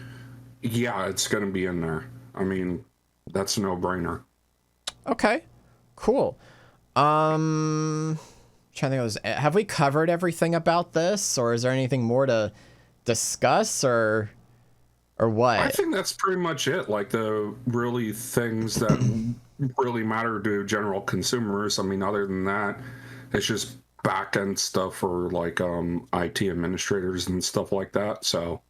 Speaker 2: yeah, it's gonna be in there. I mean, that's a no-brainer.
Speaker 1: Okay, cool. Trying to think of this. Have we covered everything about this, or is there anything more to discuss, or what?
Speaker 2: I think that's pretty much it. Like the really things that really matter to general consumers. I mean, other than that, it's just back end stuff for like IT administrators and stuff like that. So,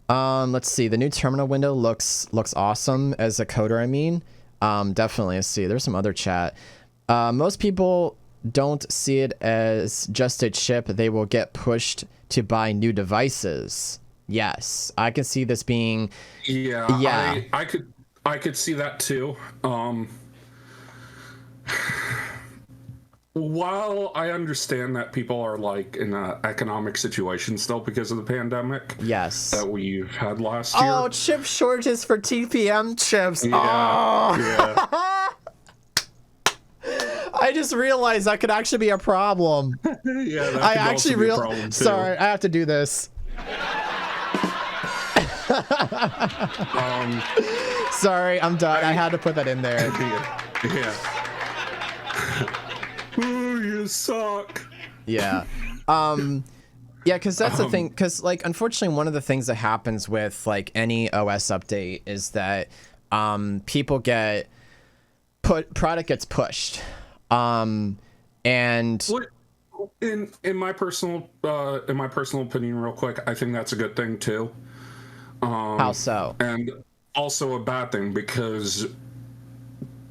Speaker 1: let's see. The new terminal window looks awesome as a coder. I mean, definitely. Let's see. There's some other chat. Most people don't see it as just a chip. They will get pushed to buy new devices. Yes, I can see this being.
Speaker 2: Yeah. I could see that too. While I understand that people are like in an economic situation still because of the pandemic,
Speaker 1: yes,
Speaker 2: that we've had last year.
Speaker 1: Oh, chip shortages for TPM chips.
Speaker 2: Yeah,
Speaker 1: oh. I just realized that could actually be a problem.
Speaker 2: Yeah, that
Speaker 1: I
Speaker 2: could
Speaker 1: actually
Speaker 2: also be a problem too.
Speaker 1: Sorry, I have to do this. Sorry, I'm done. I had to put that in there.
Speaker 2: Yeah. Ooh, you suck.
Speaker 1: Yeah. Yeah, because that's the thing. Because, like, unfortunately, one of the things that happens with, like, any OS update is that people get product gets pushed. And
Speaker 2: in my personal opinion, real quick, I think that's a good thing too.
Speaker 1: How so?
Speaker 2: And also a bad thing because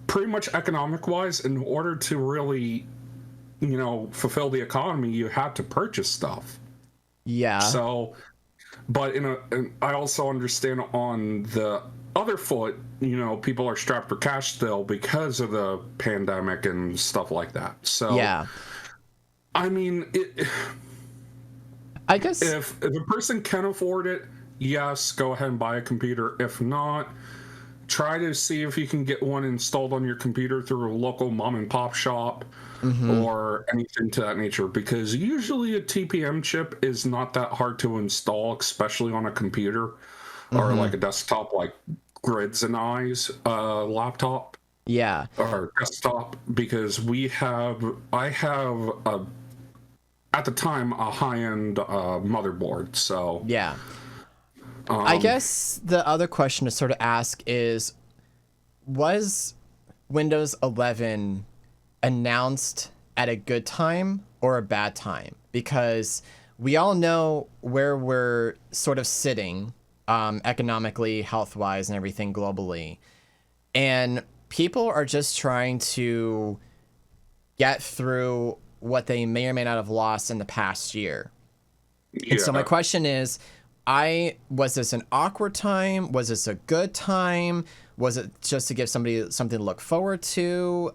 Speaker 2: pretty much economic wise, in order to really, fulfill the economy, you have to purchase stuff.
Speaker 1: Yeah.
Speaker 2: So, but and I also understand on the other foot, people are strapped for cash still because of the pandemic and stuff like that. So
Speaker 1: yeah.
Speaker 2: I mean,
Speaker 1: I guess.
Speaker 2: if a person can afford it, yes, go ahead and buy a computer. If not, try to see if you can get one installed on your computer through a local mom and pop shop
Speaker 1: Mm-hmm.
Speaker 2: or anything to that nature, because usually a TPM chip is not that hard to install, especially on a computer or
Speaker 1: Mm-hmm.
Speaker 2: like a desktop like Grids and Eyes laptop
Speaker 1: Yeah.
Speaker 2: or desktop, because I have at the time a high-end motherboard. So
Speaker 1: Yeah. I
Speaker 2: um,
Speaker 1: guess the other question to sort of ask is, was Windows 11 announced at a good time or a bad time? Because we all know where we're sort of sitting, economically, health wise, and everything globally. And people are just trying to get through what they may or may not have lost in the past year. And so my
Speaker 2: yeah.
Speaker 1: question is, I was this an awkward time? Was this a good time? Was it just to give somebody something to look forward to?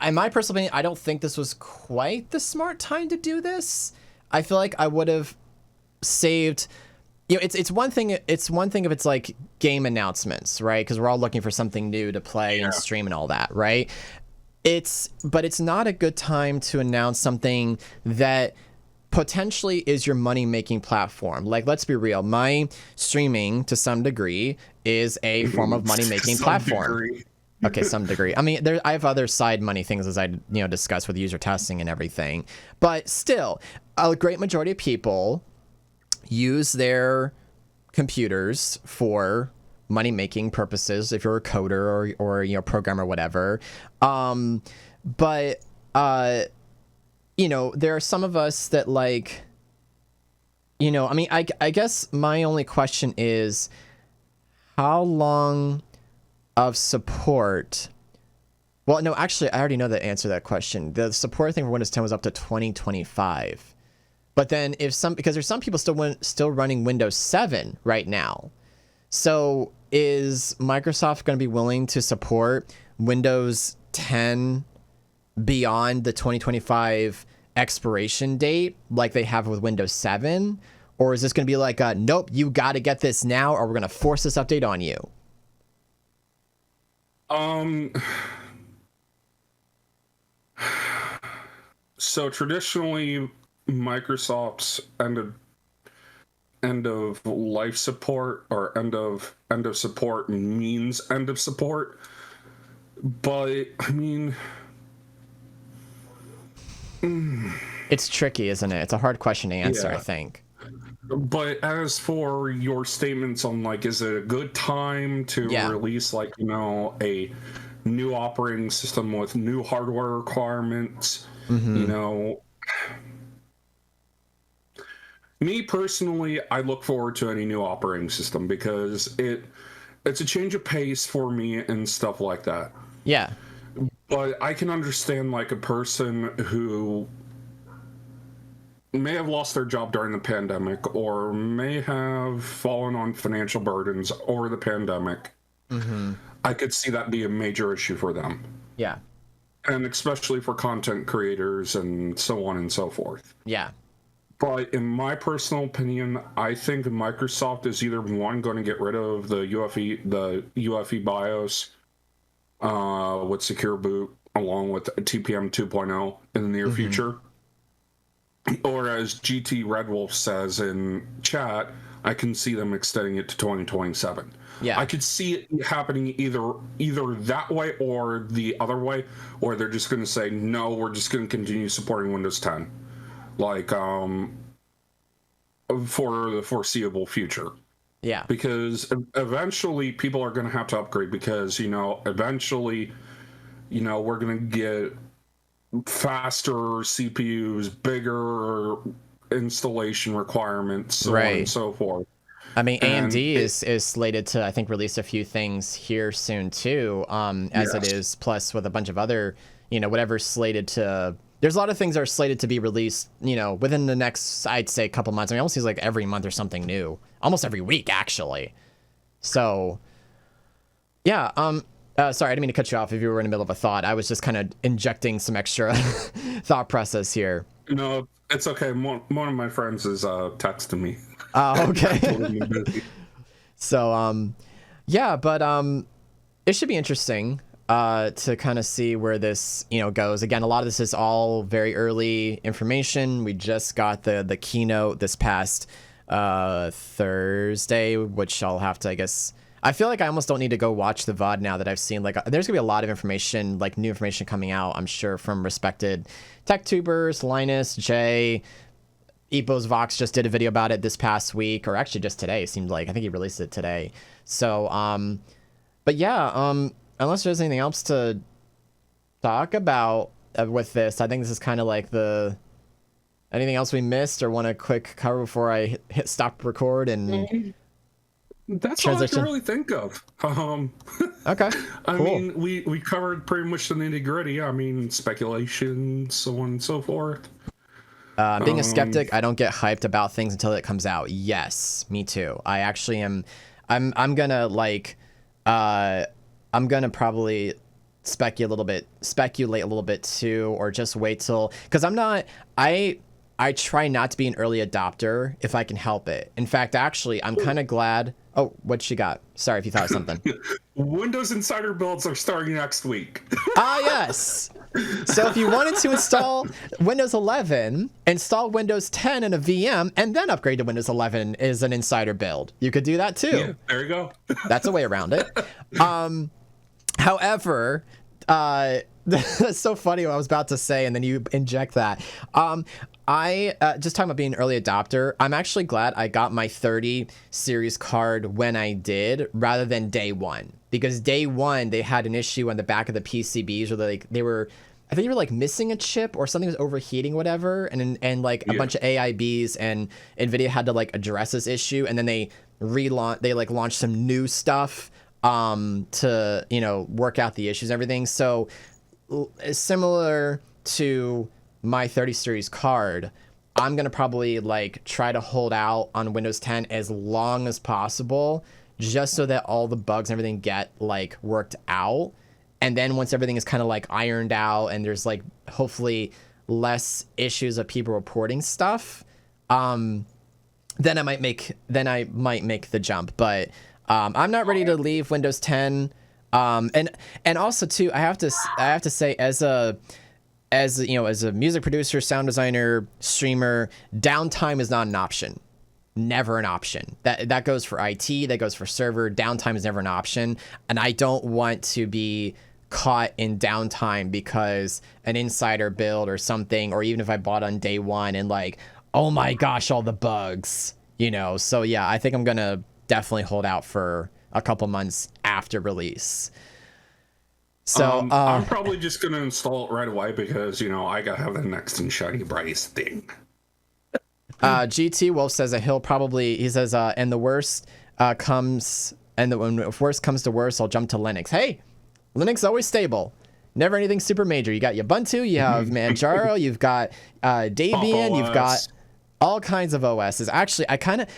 Speaker 1: In my personal opinion, I don't think this was quite the smart time to do this. I feel like I would have saved. You know, it's one thing. It's one thing if it's like game announcements, right? Because we're all looking for something new to play and
Speaker 2: Yeah.
Speaker 1: stream and all that, right? But it's not a good time to announce something that potentially is your money making platform. Like, let's be real, my streaming to some degree is a form of money
Speaker 2: To
Speaker 1: making
Speaker 2: some
Speaker 1: platform.
Speaker 2: degree.
Speaker 1: Okay, some degree. I mean, I have other side money things as I discuss with user testing and everything, but still, a great majority of people use their computers for money making purposes. If you're a coder or programmer, whatever. But there are some of us that like, I mean, I guess my only question is how long of support. Well, no, actually, I already know the answer to that question. The support thing for Windows 10 was up to 2025. But then because there's some people still running Windows 7 right now. So is Microsoft going to be willing to support Windows 10 beyond the 2025 expiration date like they have with Windows 7? Or is this going to be like, nope, you got to get this now or we're going to force this update on you?
Speaker 2: Um, so traditionally, Microsoft's end of life support or end of support means end of support. But I mean,
Speaker 1: It's tricky, isn't it? It's a hard question to answer, I
Speaker 2: yeah.
Speaker 1: think.
Speaker 2: But as for your statements on like, is it a good time to
Speaker 1: Yeah.
Speaker 2: release like, a new operating system with new hardware requirements, you
Speaker 1: Mm-hmm.
Speaker 2: know, me personally, I look forward to any new operating system because it's a change of pace for me and stuff like that.
Speaker 1: Yeah.
Speaker 2: But I can understand like a person who may have lost their job during the pandemic or may have fallen on financial burdens or the pandemic.
Speaker 1: Mm-hmm.
Speaker 2: I could see that be a major issue for them.
Speaker 1: Yeah.
Speaker 2: And especially for content creators and so on and so forth.
Speaker 1: Yeah.
Speaker 2: But in my personal opinion, I think Microsoft is either one going to get rid of the UEFI BIOS with Secure Boot along with TPM 2.0 in the near
Speaker 1: Mm-hmm.
Speaker 2: future, or as GT Red Wolf says in chat, I can see them extending it to 2027. I
Speaker 1: Yeah.
Speaker 2: could see it happening either that way or the other way, or they're just going to say no, we're just going to continue supporting Windows 10. Like for the foreseeable future,
Speaker 1: Yeah.
Speaker 2: because eventually people are going to have to upgrade because eventually we're going to get faster CPUs, bigger installation requirements, so on and
Speaker 1: Right.
Speaker 2: so forth.
Speaker 1: I mean,
Speaker 2: And
Speaker 1: AMD is slated to, I think, release a few things here soon too, as it
Speaker 2: yes,
Speaker 1: is, plus with a bunch of other, whatever's slated to. There's a lot of things that are slated to be released, within the next, I'd say, couple months. I mean, it almost seems like every month there's something new, almost every week, actually. So, yeah. Sorry, I didn't mean to cut you off if you were in the middle of a thought. I was just kind of injecting some extra thought process here.
Speaker 2: No, it's okay. One of my friends is texting me.
Speaker 1: Okay. So, yeah, but it should be interesting to kind of see where this, goes. Again, a lot of this is all very early information. We just got the keynote this past Thursday, which I'll have to, I guess. I feel like I almost don't need to go watch the VOD now that I've seen, like, there's gonna be a lot of information, like new information coming out, I'm sure, from respected tech tubers. Linus, Jay, Epos Vox just did a video about it this past week, or actually just today, it seemed like. I think he released it today. So, but yeah, unless there's anything else to talk about with this, I think this is kind of like anything else we missed or want to quick cover before I hit stop record and
Speaker 2: that's
Speaker 1: transition?
Speaker 2: all I can really think of.
Speaker 1: Okay,
Speaker 2: I
Speaker 1: cool.
Speaker 2: mean, we covered pretty much the nitty gritty. I mean, speculation, so on and so forth.
Speaker 1: Being a skeptic, I don't get hyped about things until it comes out. Yes, me too. I actually am. I'm gonna I'm gonna probably speculate a little bit too, or just wait till, because I try not to be an early adopter if I can help it. In fact, actually, I'm kind of glad. Oh, what you got? Sorry if you thought of something.
Speaker 2: Windows Insider builds are starting next week.
Speaker 1: Yes. So if you wanted to install Windows 11, install Windows 10 in a VM, and then upgrade to Windows 11 is an insider build. You could do that too.
Speaker 2: Yeah, there you go.
Speaker 1: That's a way around it. However, that's so funny what I was about to say, and then you inject that. I just talking about being an early adopter. I'm actually glad I got my 30 series card when I did, rather than day one, because day one they had an issue on the back of the PCBs where I think they were like missing a chip or something was overheating, whatever, and like a bunch of AIBs, and NVIDIA had to like address this issue, and then they launched some new stuff to work out the issues and everything. So similar to my 30 series card, I'm gonna probably like try to hold out on Windows 10 as long as possible, just so that all the bugs and everything get like worked out. And then once everything is kind of like ironed out and there's like hopefully less issues of people reporting stuff, then I might make the jump. But I'm not ready to leave Windows 10. And also too, I have to say, as a music producer, sound designer, streamer, downtime is not an option. Never an option. That goes for IT, that goes for server. Downtime is never an option. And I don't want to be caught in downtime because an insider build or something, or even if I bought on day one and like, oh my gosh, all the bugs, So yeah, I think I'm going to definitely hold out for a couple months after release. So
Speaker 2: I'm probably just gonna install it right away because I gotta have the next and shiny brightest thing.
Speaker 1: GT Wolf says that he says and the worst comes, and if worst comes to worst, I'll jump to Linux. Hey, Linux is always stable. Never anything super major. You got Ubuntu, you have Manjaro, you've got Debian, you've got all kinds of OSs. Actually,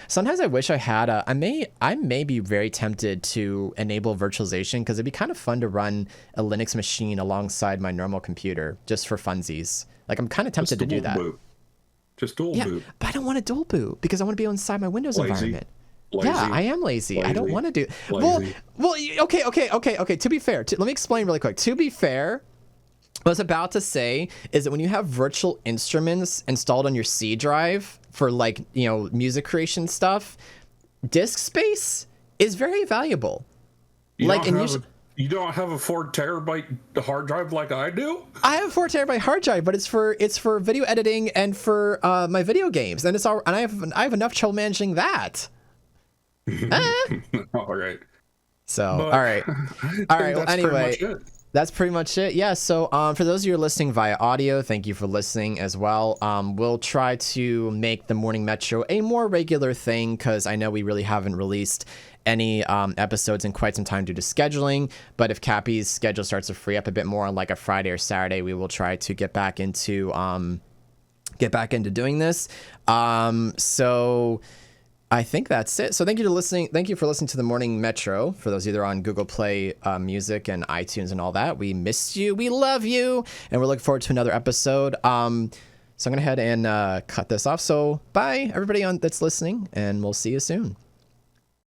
Speaker 1: sometimes I wish I had I may be very tempted to enable virtualization, because it'd be kind of fun to run a Linux machine alongside my normal computer just for funsies. Like, I'm kind of tempted to do that.
Speaker 2: Just dual boot.
Speaker 1: But I don't want to dual boot because I want to be inside my Windows environment.
Speaker 2: Lazy.
Speaker 1: Yeah, I am lazy. I don't want to do. Well, okay. To be fair, let me explain really quick. To be fair, what I was about to say is that when you have virtual instruments installed on your C drive for like, music creation stuff, disk space is very valuable.
Speaker 2: You don't have a 4 terabyte hard drive like I do?
Speaker 1: I have a 4 terabyte hard drive, but it's for video editing and for my video games, and I have enough trouble managing that.
Speaker 2: All right.
Speaker 1: So, all right. Well, anyway, that's pretty much it. Yeah. So, for those of you who are listening via audio, thank you for listening as well. We'll try to make the Morning Metro a more regular thing, because I know we really haven't released any episodes in quite some time due to scheduling. But if Cappy's schedule starts to free up a bit more on like a Friday or Saturday, we will try to get back into doing this. So I think that's it. So thank you for listening. Thank you for listening to the Morning Metro. For those either on Google Play Music and iTunes and all that, we missed you. We love you, and we're looking forward to another episode. So I'm gonna head and cut this off. So bye, everybody that's listening, and we'll see you soon.